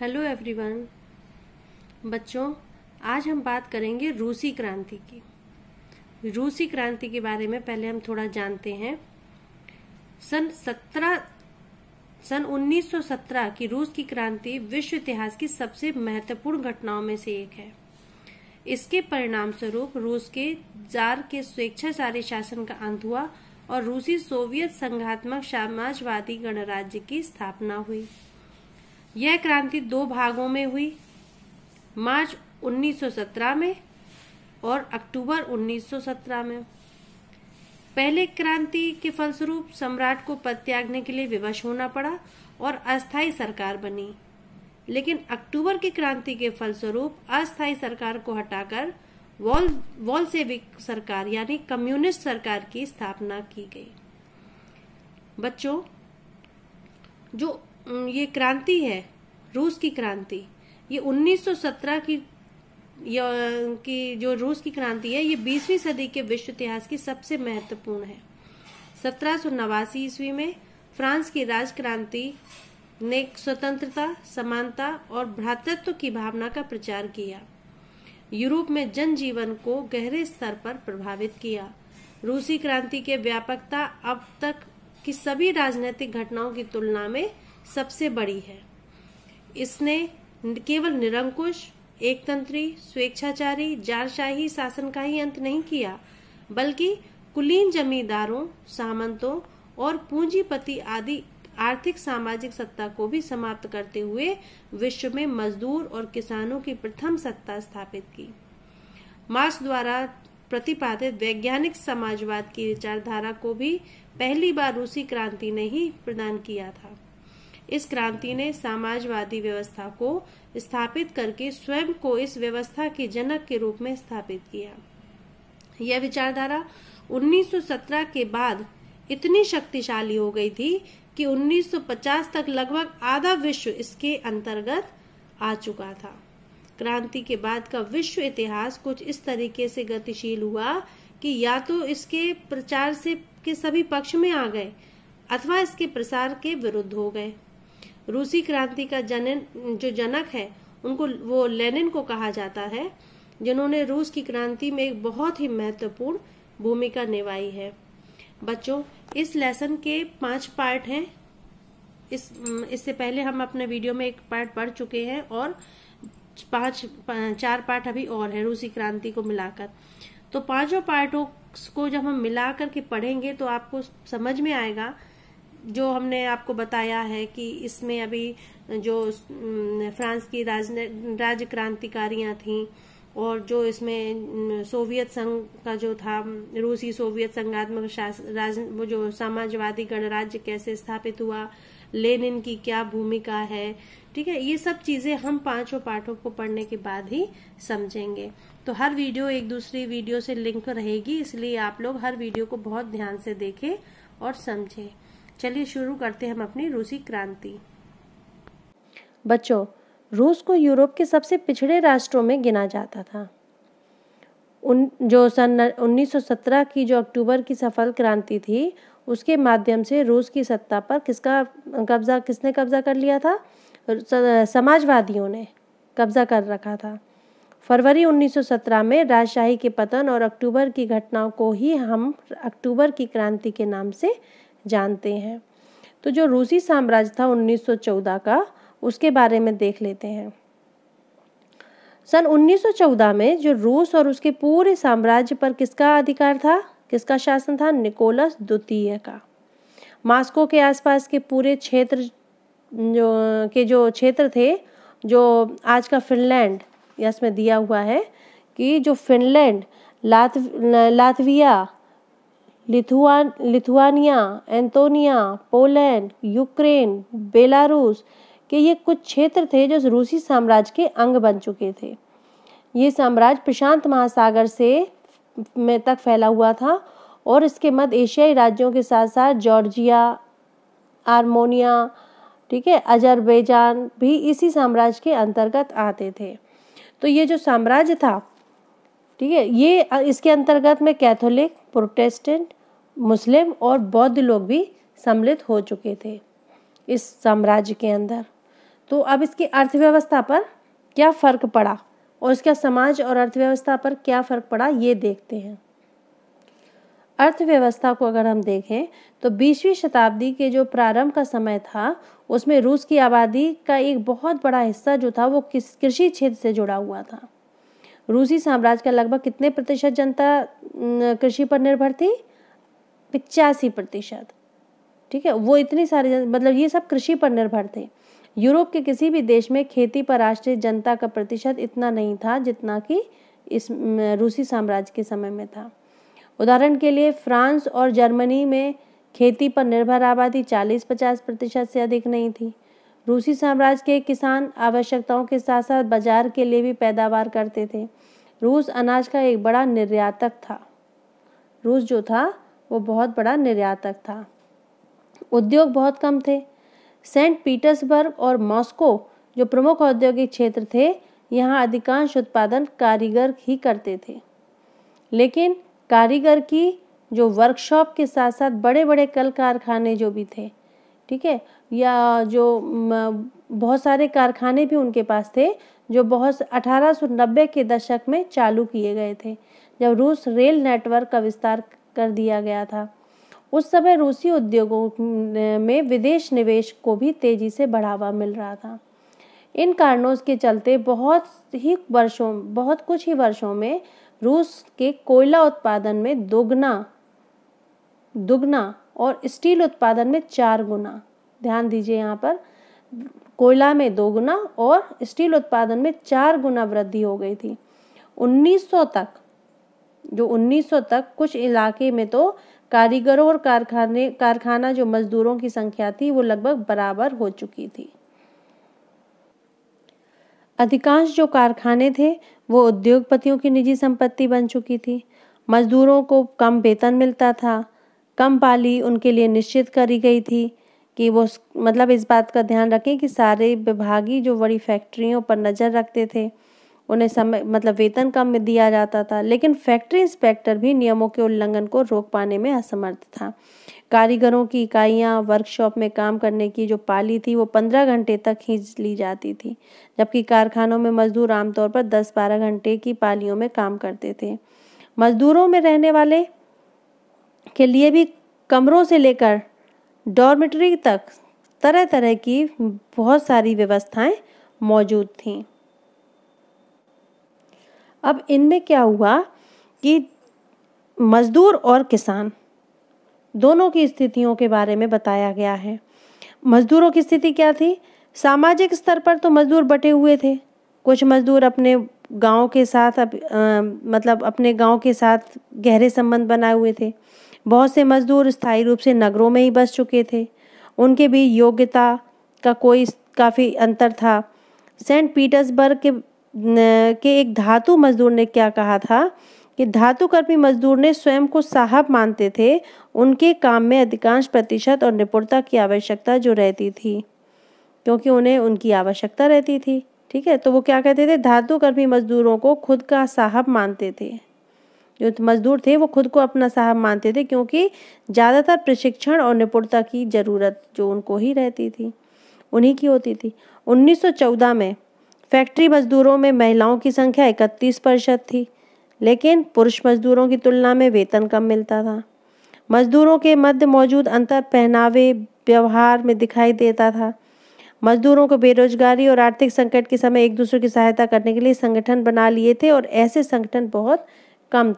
Hello everyone. बच्चों, आज हम बात करेंगे रूसी क्रांति की। रूसी क्रांति के बारे में पहले हम थोड़ा जानते हैं। सन 1917 की रूस की क्रांति विश्व इतिहास की सबसे महत्वपूर्ण घटनाओं में से एक है। इसके परिणाम स्वरूप रूस के जार के स्वेच्छाचारी शासन का अंत हुआ और रूसी सोवियत संघात्मक समाजवादी गणराज्य की स्थापना हुई। यह क्रांति दो भागों में हुई, मार्च 1917 में और अक्टूबर 1917 में। पहले क्रांति के फलस्वरूप सम्राट को पद त्यागने के लिए विवश होना पड़ा और अस्थायी सरकार बनी, लेकिन अक्टूबर की क्रांति के फलस्वरूप अस्थायी सरकार को हटाकर वोल्शेविक सरकार यानी कम्युनिस्ट सरकार की स्थापना की गई। बच्चों, जो ये क्रांति है, रूस की क्रांति, ये 1917 की जो रूस की क्रांति है, ये 20वीं सदी के विश्व इतिहास की सबसे महत्वपूर्ण है। 1789 ईस्वी में फ्रांस की राजक्रांति ने स्वतंत्रता, समानता और भ्रातृत्व की भावना का प्रचार किया। यूरोप में जनजीवन को गहरे स्तर पर प्रभावित किया। रूसी क्रांति की व्यापकता अब तक की सभी राजनीतिक घटनाओं की तुलना में सबसे बड़ी है। इसने केवल निरंकुश, एकतंत्री, स्वेच्छाचारी, जारशाही शासन का ही अंत नहीं किया, बल्कि कुलीन जमींदारों, सामंतों और पूंजीपति आदि आर्थिक सामाजिक सत्ता को भी समाप्त करते हुए विश्व में मजदूर और किसानों की प्रथम सत्ता स्थापित की। मार्क्स द्वारा प्रतिपादित वैज्ञानिक समाजवाद की विचारधारा को भी पहली बार रूसी क्रांति ने ही प्रदान किया था। इस क्रांति ने समाजवादी व्यवस्था को स्थापित करके स्वयं को इस व्यवस्था के जनक के रूप में स्थापित किया। यह विचारधारा 1917 के बाद इतनी शक्तिशाली हो गई थी कि 1950 तक लगभग आधा विश्व इसके अंतर्गत आ चुका था। क्रांति के बाद का विश्व इतिहास कुछ इस तरीके से गतिशील हुआ कि या तो इसके प्रचार के सभी पक्ष में आ गए अथवा इसके प्रसार के विरुद्ध हो गए। रूसी क्रांति का जो जनक है, उनको वो लेनिन को कहा जाता है, जिन्होंने रूस की क्रांति में एक बहुत ही महत्वपूर्ण भूमिका निभाई है। बच्चों, इस लेसन के 5 पार्ट हैं। इससे पहले हम अपने वीडियो में एक पार्ट पढ़ चुके हैं और 4 पार्ट अभी और है रूसी क्रांति को मिलाकर। तो पांचों पार्टों को जब हम मिलाकर के पढ़ेंगे तो आपको समझ में आएगा। जो हमने आपको बताया है कि इसमें अभी जो फ्रांस की राज्य क्रांतिकारियां थीं और जो इसमें सोवियत संघ का जो था, रूसी सोवियत संघात्मक वो जो समाजवादी गणराज्य कैसे स्थापित हुआ, लेनिन की क्या भूमिका है, ठीक है, ये सब चीजें हम पांचों पाठों को पढ़ने के बाद ही समझेंगे। तो हर वीडियो एक दूसरी वीडियो से लिंक रहेगी, इसलिए आप लोग हर वीडियो को बहुत ध्यान से देखें और समझें। चलिए शुरू करते हैं हम अपनी रूसी क्रांति। बच्चों, रूस को यूरोप के सबसे पिछड़े राष्ट्रों में गिना जाता था। जो सन 1917 की जो अक्टूबर की सफल क्रांति थी, उसके माध्यम से रूस की सत्ता पर किसने कब्जा कर लिया था? समाजवादियों ने कब्जा कर रखा था। फरवरी 1917 में राजशाही के पतन और अक्टूबर की घटनाओं को ही हम अक्टूबर की क्रांति के नाम से जानते हैं। तो जो रूसी साम्राज्य था 1914 का, उसके बारे में देख लेते हैं। सन 1914 में जो रूस और उसके पूरे साम्राज्य पर किसका अधिकार था, किसका शासन था? निकोलस द्वितीय का। मॉस्को के आसपास के पूरे क्षेत्र जो क्षेत्र थे, जो आज का फिनलैंड, इसमें दिया हुआ है कि जो Finland, Latvia, Lithuania, Antonio, Poland, Ukraine, Belarus के ये कुछ क्षेत्र थे जो रूसी साम्राज्य के अंग बन चुके थे। ये साम्राज्य प्रशांत महासागर में तक फैला हुआ था और इसके मध्य एशियाई राज्यों के साथ साथ जॉर्जिया, आर्मेनिया, ठीक है, अजरबैजान भी इसी साम्राज्य के अंतर्गत आते थे। तो ये जो साम्राज्य था, ठीक है, ये इसके अंतर्गत में कैथोलिक, प्रोटेस्टेंट, मुस्लिम और बौद्ध लोग भी सम्मिलित हो चुके थे इस साम्राज्य के अंदर। तो अब इसकी अर्थव्यवस्था पर क्या फ़र्क पड़ा और इसका समाज और अर्थव्यवस्था पर क्या फ़र्क पड़ा ये देखते हैं। अर्थव्यवस्था को अगर हम देखें तो 20वीं शताब्दी के जो प्रारंभ का समय था उसमें रूस की आबादी का एक बहुत बड़ा हिस्सा जो था वो कृषि क्षेत्र से जुड़ा हुआ था। रूसी साम्राज्य का लगभग कितने प्रतिशत जनता कृषि पर निर्भर थी? 85%। ठीक है, वो इतनी सारी मतलब ये सब कृषि पर निर्भर थे। यूरोप के किसी भी देश में खेती पर आश्रित जनता का प्रतिशत इतना नहीं था जितना कि इस रूसी साम्राज्य के समय में था। उदाहरण के लिए फ्रांस और जर्मनी में खेती पर निर्भर आबादी 40-50% से अधिक नहीं थी। रूसी साम्राज्य के किसान आवश्यकताओं के साथ साथ बाजार के लिए भी पैदावार करते थे। रूस अनाज का एक बड़ा निर्यातक था। रूस जो था वो बहुत बड़ा निर्यातक था। उद्योग बहुत कम थे। सेंट पीटर्सबर्ग और मॉस्को जो प्रमुख औद्योगिक क्षेत्र थे, यहाँ अधिकांश उत्पादन कारीगर ही करते थे। लेकिन कारीगर की जो वर्कशॉप के साथ साथ बड़े बड़े कल कारखाने जो भी थे, ठीक है, या जो बहुत सारे कारखाने भी उनके पास थे जो बहुत 1890 के दशक में चालू किए गए थे, जब रूस रेल नेटवर्क का विस्तार कर दिया गया था। उस समय रूसी उद्योगों में विदेश निवेश को भी तेजी से बढ़ावा मिल रहा था। इन कारणों के चलते बहुत कुछ ही वर्षों में रूस के कोयला उत्पादन में दुगना और स्टील उत्पादन में 4 गुना, ध्यान दीजिए यहाँ पर, कोयला में 2 गुना और स्टील उत्पादन में 4 गुना वृद्धि हो गई थी। 1900 तक कुछ इलाके में तो कारीगरों और कारखाना जो मजदूरों की संख्या थी वो लगभग बराबर हो चुकी थी। अधिकांश जो कारखाने थे वो उद्योगपतियों की निजी संपत्ति बन चुकी थी। मजदूरों को कम वेतन मिलता था। कम पाली उनके लिए निश्चित करी गई थी कि वो मतलब इस बात का ध्यान रखें कि सारे विभागी जो बड़ी फैक्ट्रियों पर नज़र रखते थे उन्हें समय मतलब वेतन कम दिया जाता था। लेकिन फैक्ट्री इंस्पेक्टर भी नियमों के उल्लंघन को रोक पाने में असमर्थ था। कारीगरों की इकाइयां वर्कशॉप में काम करने की जो पाली थी वो 15 घंटे तक ही ली जाती थी, जबकि कारखानों में मजदूर आमतौर पर 10-12 घंटे की पालियों में काम करते थे। मजदूरों में रहने वाले के लिए भी कमरों से लेकर डॉर्मेटरी तक तरह तरह की बहुत सारी व्यवस्थाएं मौजूद थीं। अब इनमें क्या हुआ कि मजदूर और किसान दोनों की स्थितियों के बारे में बताया गया है। मजदूरों की स्थिति क्या थी? सामाजिक स्तर पर तो मजदूर बटे हुए थे। कुछ मजदूर अपने गांव के साथ अपने गांव के साथ गहरे संबंध बनाए हुए थे। बहुत से मजदूर स्थायी रूप से नगरों में ही बस चुके थे। उनके भी योग्यता का काफ़ी अंतर था। सेंट पीटर्सबर्ग के एक धातु मजदूर ने क्या कहा था कि धातुकर्मी मजदूर ने स्वयं को साहब मानते थे। उनके काम में अधिकांश प्रतिशत और निपुणता की आवश्यकता जो रहती थी, क्योंकि उन्हें उनकी आवश्यकता रहती थी। ठीक है, तो वो क्या कहते थे? धातुकर्मी मजदूरों को खुद का साहब मानते थे। जो मजदूर थे वो खुद को अपना साहब मानते थे, क्योंकि ज़्यादातर प्रशिक्षण और निपुणता की ज़रूरत जो उनको ही रहती थी, उन्हीं की होती थी। 1914 में फैक्ट्री मजदूरों में महिलाओं की संख्या 31% थी, लेकिन पुरुष मजदूरों की तुलना में वेतन कम मिलता था। मजदूरों के मध्य मौजूद अंतर पहनावे व्यवहार में दिखाई देता था। मजदूरों को बेरोजगारी और आर्थिक संकट के समय एक दूसरे की सहायता करने के लिए संगठन बना लिए थे, और ऐसे संगठन बहुत कम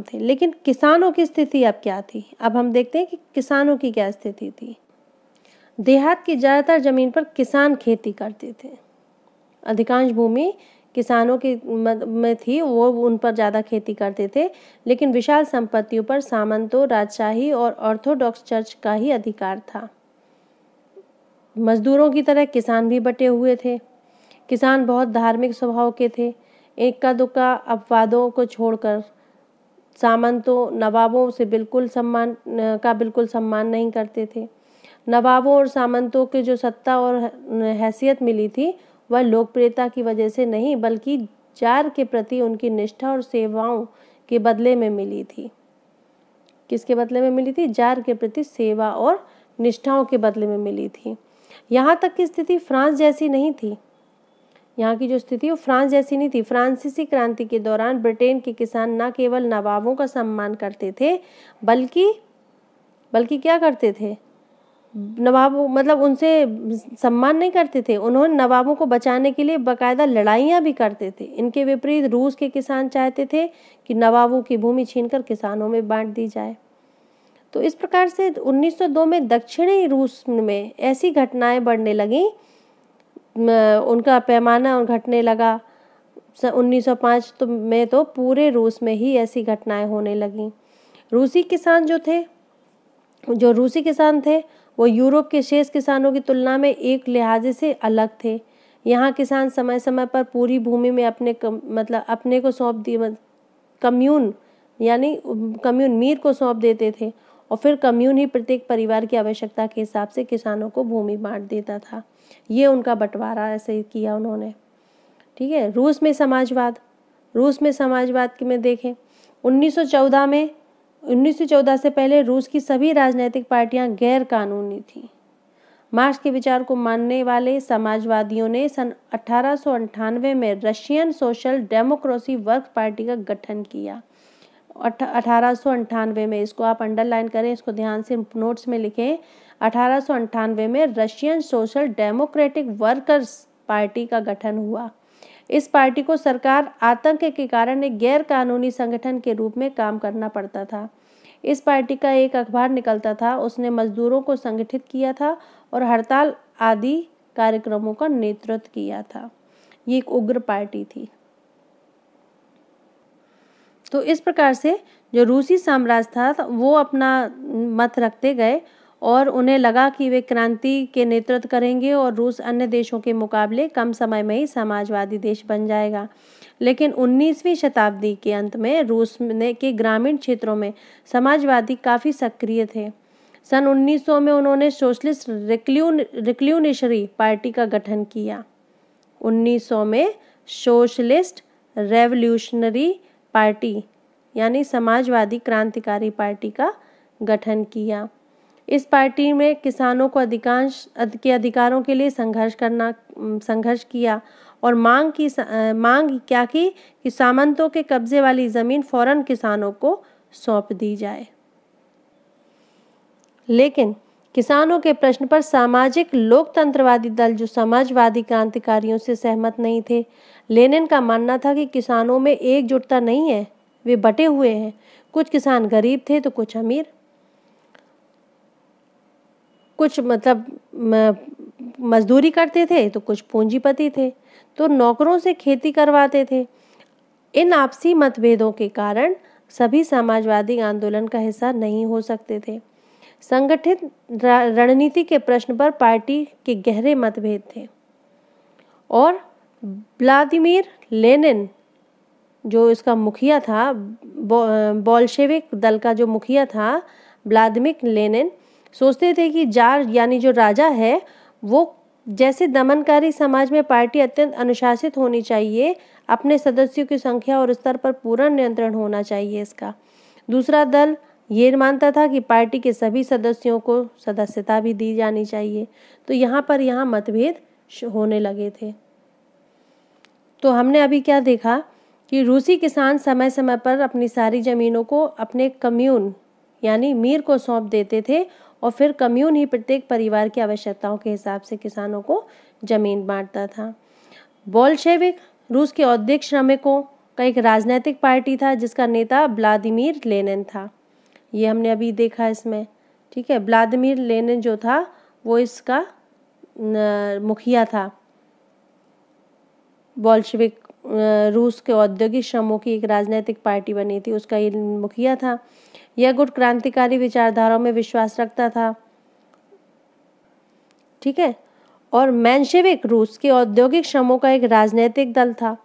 थे। लेकिन किसानों की स्थिति अब क्या थी? अब हम देखते हैं कि किसानों की क्या स्थिति थी। देहात की ज़्यादातर जमीन पर किसान खेती करते थे। अधिकांश भूमि किसानों की में थी, वो उन पर ज़्यादा खेती करते थे। लेकिन विशाल संपत्तियों पर सामंतों, राजशाही और ऑर्थोडॉक्स चर्च का ही अधिकार था। मजदूरों की तरह किसान भी बटे हुए थे। किसान बहुत धार्मिक स्वभाव के थे। इक्का दुक्का अपवादों को छोड़कर सामंतों, नवाबों से बिल्कुल सम्मान नहीं करते थे। नवाबों और सामंतों के जो सत्ता और हैसियत मिली थी वह लोकप्रियता की वजह से नहीं, बल्कि जार के प्रति उनकी निष्ठा और सेवाओं के बदले में मिली थी। किसके बदले में मिली थी? जार के प्रति सेवा और निष्ठाओं के बदले में मिली थी। यहाँ तक की स्थिति फ्रांस जैसी नहीं थी, यहाँ की जो स्थिति वो फ्रांस जैसी नहीं थी। फ्रांसीसी क्रांति के दौरान ब्रिटेन के किसान न केवल नवाबों का सम्मान करते थे बल्कि क्या करते थे, नवाबों मतलब उनसे सम्मान नहीं करते थे, उन्होंने नवाबों को बचाने के लिए बाकायदा लड़ाइयाँ भी करते थे। इनके विपरीत रूस के किसान चाहते थे कि नवाबों की भूमि छीनकर किसानों में बांट दी जाए। तो इस प्रकार से 1902 में दक्षिणी रूस में ऐसी घटनाएं बढ़ने लगीं, उनका पैमाना और घटने लगा। 1905 में तो पूरे रूस में ही ऐसी घटनाएं होने लगीं। रूसी किसान थे वो यूरोप के शेष किसानों की तुलना में एक लिहाजे से अलग थे। यहाँ किसान समय समय पर पूरी भूमि में अपने को सौंप दिए, कम्यून मीर को सौंप देते थे और फिर कम्यून ही प्रत्येक परिवार की आवश्यकता के हिसाब से किसानों को भूमि बांट देता था। ये उनका बंटवारा ऐसे किया उन्होंने। ठीक है। रूस में समाजवाद में देखें 1914 से पहले रूस की सभी राजनीतिक पार्टियां गैर कानूनी थीं। मार्क्स के विचार को मानने वाले समाजवादियों ने सन 1898 में Russian social democracy work party का गठन किया। 1898 में, इसको आप अंडरलाइन करें, इसको ध्यान से नोट्स में लिखें। 1898 में Russian social democratic workers party का गठन हुआ। इस पार्टी को सरकार आतंक के कारण एक गैर कानूनी संगठन के रूप में काम करना पड़ता था। इस पार्टी का एक अखबार निकलता था, उसने मजदूरों को संगठित किया था और हड़ताल आदि कार्यक्रमों का नेतृत्व किया था। ये एक उग्र पार्टी थी। तो इस प्रकार से जो रूसी साम्राज्य था वो अपना मत रखते गए और उन्हें लगा कि वे क्रांति के नेतृत्व करेंगे और रूस अन्य देशों के मुकाबले कम समय में ही समाजवादी देश बन जाएगा। लेकिन 19वीं शताब्दी के अंत में रूस के ग्रामीण क्षेत्रों में समाजवादी काफ़ी सक्रिय थे। सन 1900 में उन्होंने सोशलिस्ट रिक्ल्यूनेशरी पार्टी का गठन किया। 1900 में सोशलिस्ट रेवोल्यूशनरी पार्टी यानी समाजवादी क्रांतिकारी पार्टी का गठन किया। इस पार्टी में किसानों को अधिकारों के लिए संघर्ष किया और मांग क्या की कि सामंतों के कब्जे वाली जमीन फौरन किसानों को सौंप दी जाए। लेकिन किसानों के प्रश्न पर सामाजिक लोकतंत्रवादी दल जो समाजवादी क्रांतिकारियों से सहमत नहीं थे। लेनिन का मानना था कि किसानों में एकजुटता नहीं है, वे बटे हुए हैं। कुछ किसान गरीब थे तो कुछ अमीर, कुछ मजदूरी करते थे तो कुछ पूंजीपति थे, तो नौकरों से खेती करवाते थे। इन आपसी मतभेदों के कारण सभी समाजवादी आंदोलन का हिस्सा नहीं हो सकते थे। संगठित रणनीति के प्रश्न पर पार्टी के गहरे मतभेद थे और व्लादिमीर लेनिन जो इसका मुखिया था, बोल्शेविक दल का जो मुखिया था व्लादिमीर लेनिन, सोचते थे कि जार यानी जो राजा है वो जैसे दमनकारी समाज में पार्टी अत्यंत अनुशासित होनी चाहिए, अपने सदस्यों की संख्या और स्तर पर पूर्ण नियंत्रण होना चाहिए इसका। दूसरा दल ये मानता था कि पार्टी के सभी सदस्यों को सदस्यता भी दी जानी चाहिए। तो यहाँ मतभेद होने लगे थे। तो हमने अभी क्या देखा कि रूसी किसान समय समय पर अपनी सारी जमीनों को अपने कम्यून यानी मीर को सौंप देते थे और फिर कम्यून ही प्रत्येक परिवार की आवश्यकताओं के हिसाब से किसानों को जमीन बांटता था। बोल्शेविक रूस के औद्योगिक श्रमिकों का एक राजनीतिक पार्टी था जिसका नेता व्लादिमीर लेनिन था। ये हमने अभी देखा इसमें, ठीक है। व्लादिमीर लेनिन जो था वो इसका मुखिया था। बोल्शेविक रूस के औद्योगिक श्रमों की एक राजनीतिक पार्टी बनी थी, उसका ये मुखिया था। यह गुट क्रांतिकारी विचारधाराओं में विश्वास रखता था, ठीक है। और मेंशेविक रूस के औद्योगिक श्रमों का एक राजनीतिक दल था।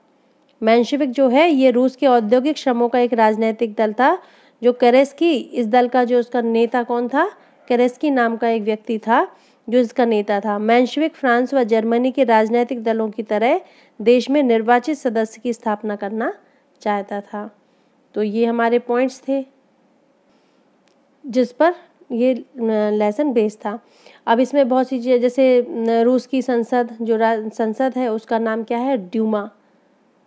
मेंशेविक जो है ये रूस के औद्योगिक श्रमों का एक राजनीतिक दल था। जो केरेस्की, इस दल का जो उसका नेता कौन था, केरेस्की नाम का एक व्यक्ति था जो इसका नेता था। मेंशेविक फ्रांस व जर्मनी के राजनीतिक दलों की तरह देश में निर्वाचित सदस्य की स्थापना करना चाहता था। तो ये हमारे पॉइंट्स थे जिस पर ये लेसन बेस्ड था। अब इसमें बहुत सी चीज़ें, जैसे रूस की संसद, जो संसद है उसका नाम क्या है, ड्यूमा।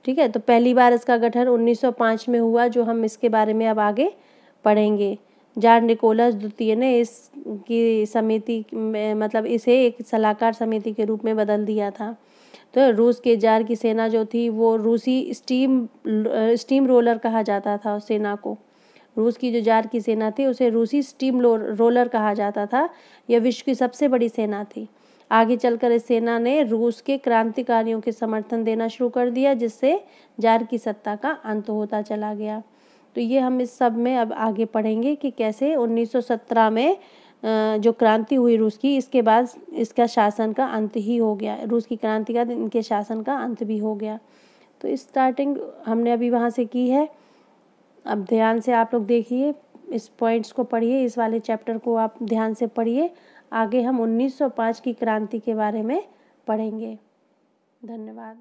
ठीक है, तो पहली बार इसका गठन 1905 में हुआ, जो हम इसके बारे में अब आगे पढ़ेंगे। जार निकोलस द्वितीय ने इसकी समिति में, मतलब इसे एक सलाहकार समिति के रूप में बदल दिया था। तो रूस के जार की सेना जो थी वो रूसी स्टीम रोलर कहा जाता था उस सेना को। रूस की जो जार की सेना थी उसे रूसी स्टीम रोलर कहा जाता था। यह विश्व की सबसे बड़ी सेना थी। आगे चलकर इस सेना ने रूस के क्रांतिकारियों के समर्थन देना शुरू कर दिया, जिससे जार की सत्ता का अंत होता चला गया। तो ये हम इस सब में अब आगे पढ़ेंगे कि कैसे 1917 में जो क्रांति हुई रूस की, इसके बाद इसका शासन का अंत ही हो गया। रूस की क्रांति का इनके शासन का अंत भी हो गया। तो स्टार्टिंग हमने अभी वहाँ से की है। अब ध्यान से आप लोग देखिए, इस पॉइंट्स को पढ़िए, इस वाले चैप्टर को आप ध्यान से पढ़िए। आगे हम 1905 की क्रांति के बारे में पढ़ेंगे। धन्यवाद।